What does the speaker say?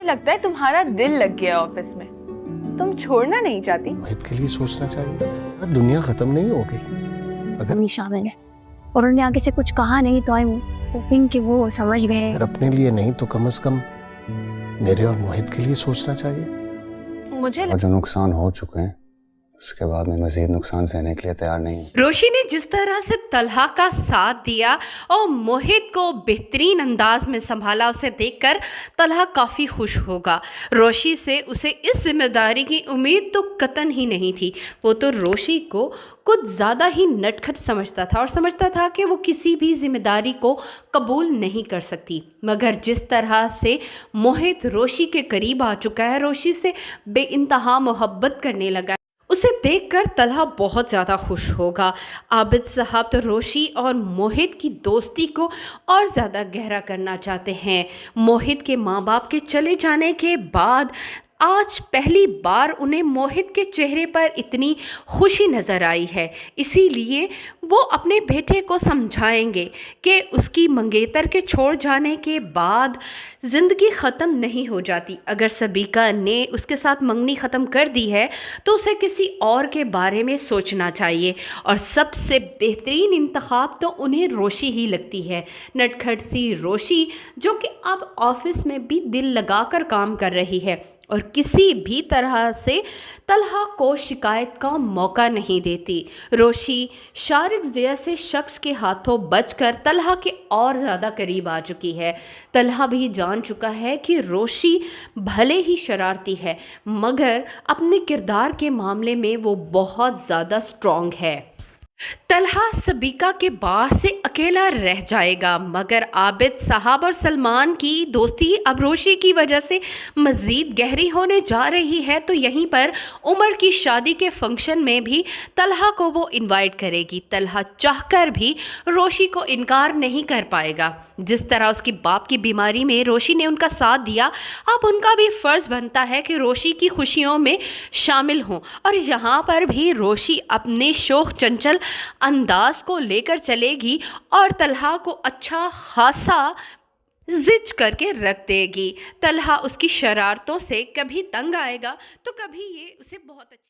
लगता है तुम्हारा दिल लग गया ऑफिस में, तुम छोड़ना नहीं चाहती। मोहित के लिए सोचना चाहिए, दुनिया खत्म नहीं हो गई। अगर मम्मी शामिल है और उन्होंने आगे से कुछ कहा नहीं तो आई एम होपिंग कि वो समझ गए। अगर अपने लिए नहीं तो कम से कम मेरे और मोहित के लिए सोचना चाहिए। मुझे और जो नुकसान हो चुके हैं उसके बाद में मजीद नुकसान सहने के लिए तैयार नहीं हूँ। रोशी ने जिस तरह से तलहा का साथ दिया और मोहित को बेहतरीन अंदाज में संभाला, उसे देखकर तलहा काफ़ी खुश होगा। रोशी से उसे इस जिम्मेदारी की उम्मीद तो कतन ही नहीं थी। वो तो रोशी को कुछ ज़्यादा ही नटखट समझता था और समझता था कि वो किसी भी जिम्मेदारी को कबूल नहीं कर सकती। मगर जिस तरह से मोहित रोशी के करीब आ चुका है, रोशी से बेइंतहा मोहब्बत करने लगा, उसे देखकर तलहा बहुत ज़्यादा खुश होगा। आबिद साहब तो रोशी और मोहित की दोस्ती को और ज़्यादा गहरा करना चाहते हैं। मोहित के माँ बाप के चले जाने के बाद आज पहली बार उन्हें मोहित के चेहरे पर इतनी खुशी नज़र आई है, इसीलिए वो अपने बेटे को समझाएंगे कि उसकी मंगेतर के छोड़ जाने के बाद ज़िंदगी ख़त्म नहीं हो जाती। अगर सबीका ने उसके साथ मंगनी ख़त्म कर दी है तो उसे किसी और के बारे में सोचना चाहिए। और सबसे बेहतरीन इंतखाब तो उन्हें रोशी ही लगती है, नटखट सी रोशी, जो कि अब ऑफिस में भी दिल लगाकर काम कर रही है और किसी भी तरह से तलहा को शिकायत का मौका नहीं देती। रोशी शारिक जैसे शख्स के हाथों बचकर तलहा के और ज़्यादा करीब आ चुकी है। तलहा भी जान चुका है कि रोशी भले ही शरारती है मगर अपने किरदार के मामले में वो बहुत ज़्यादा स्ट्रॉन्ग है। तलहा सबीका के बाद से अकेला रह जाएगा, मगर आबिद साहब और सलमान की दोस्ती अब रोशी की वजह से मज़ीद गहरी होने जा रही है। तो यहीं पर उमर की शादी के फंक्शन में भी तलहा को वो इनवाइट करेगी। तलहा चाहकर भी रोशी को इनकार नहीं कर पाएगा। जिस तरह उसकी बाप की बीमारी में रोशी ने उनका साथ दिया, अब उनका भी फ़र्ज़ बनता है कि रोशी की खुशियों में शामिल हों। और यहाँ पर भी रोशी अपने शोख चंचल अंदाज को लेकर चलेगी और तलहा को अच्छा खासा जिज करके रख देगी। तलहा उसकी शरारतों से कभी तंग आएगा तो कभी ये उसे बहुत अच्छी